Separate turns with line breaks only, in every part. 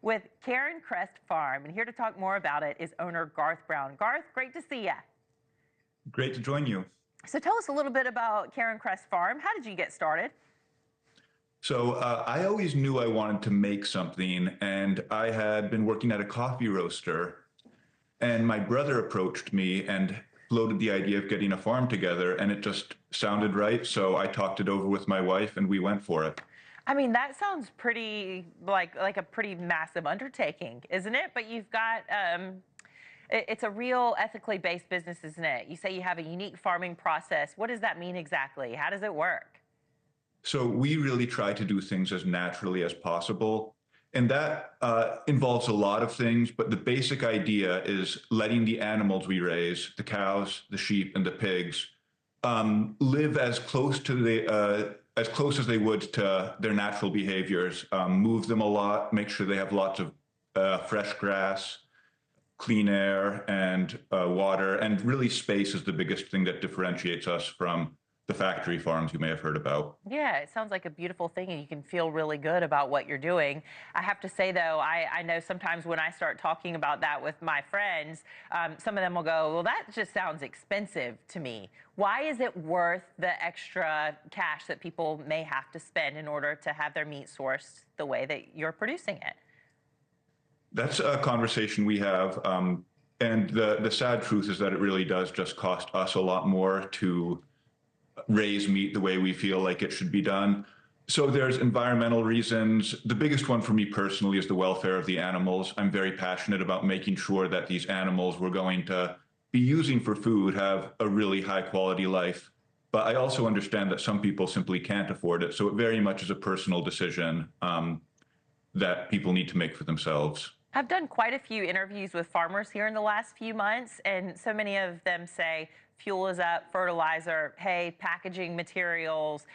with Karen Crest Farm. And here to talk more about it is owner Garth Brown. Garth, great to see you.
Great to join you.
So tell us a little bit about Karen Crest Farm. How did you get started?
So I always knew I wanted to make something, and I had been working at a coffee roaster, and my brother approached me and floated the idea of getting a farm together, and it just sounded right. So I talked it over with my wife, and we went for it.
I mean, that sounds pretty like a pretty massive undertaking, isn't it? But you've got it's a real ethically based business, isn't it? You say you have a unique farming process. What does that mean exactly? How does it work?
So we really try to do things as naturally as possible. And that involves a lot of things, but the basic idea is letting the animals we raise, the cows, the sheep, and the pigs, live as close to as close as they would to their natural behaviors. Move them a lot, make sure they have lots of fresh grass, clean air, and water, and really space is the biggest thing that differentiates us from the factory farms you may have heard about.
Yeah, it sounds like a beautiful thing, and you can feel really good about what you're doing. I have to say, though, I know sometimes when I start talking about that with my friends, some of them will go, well, that just sounds expensive to me. Why is it worth the extra cash that people may have to spend in order to have their meat sourced the way that you're producing it?
That's a conversation we have. And the sad truth is that it really does just cost us a lot more to raise meat the way we feel like it should be done. So there's environmental reasons. The biggest one for me personally is the welfare of the animals. I'm very passionate about making sure that these animals we're going to be using for food have a really high quality life. But I also understand that some people simply can't afford it. So it very much is a personal decision that people need to make for themselves.
I've done quite a few interviews with farmers here in the last few months, and so many of them say fuel is up, fertilizer, hay, packaging materials,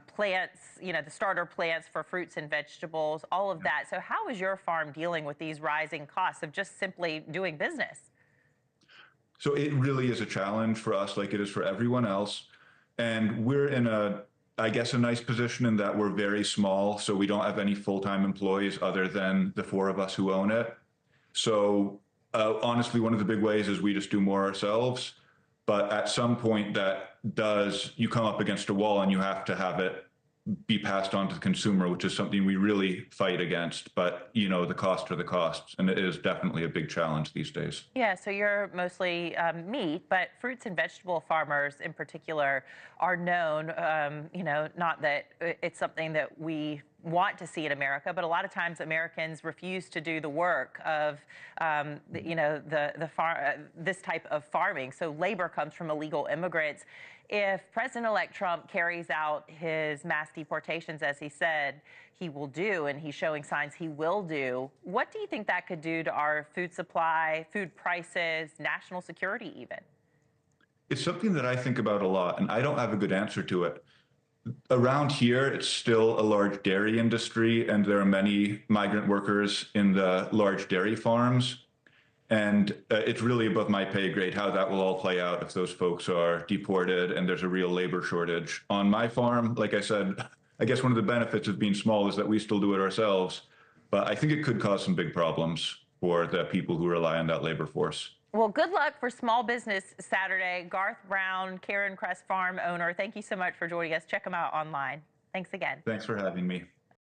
plants, the starter plants for fruits and vegetables, all of that. So how is your farm dealing with these rising costs of just simply doing business?
So it really is a challenge for us, like it is for everyone else. And we're in I guess, a nice position in that we're very small. So we don't have any full-time employees other than the four of us who own it. So honestly, one of the big ways is we just do more ourselves. But at some point you come up against a wall and you have to have it be passed on to the consumer, which is something we really fight against. But, the costs are the costs, and it is definitely a big challenge these days.
Yeah, so you're mostly meat, but fruits and vegetable farmers in particular are known, not that it's something that we want to see in America, but a lot of times Americans refuse to do the work of, this type of farming. So labor comes from illegal immigrants. If President-elect Trump carries out his mass deportations, as he said he will do, and he's showing signs he will do, what do you think that could do to our food supply, food prices, national security even?
It's something that I think about a lot, and I don't have a good answer to it. Around here, it's still a large dairy industry, and there are many migrant workers in the large dairy farms. And it's really above my pay grade how that will all play out if those folks are deported and there's a real labor shortage. On my farm, like I said, I guess one of the benefits of being small is that we still do it ourselves. But I think it could cause some big problems for the people who rely on that labor force.
Well, good luck for Small Business Saturday. Garth Brown, Karen Crest Farm owner, thank you so much for joining us. Check them out online. Thanks again.
Thanks for having me.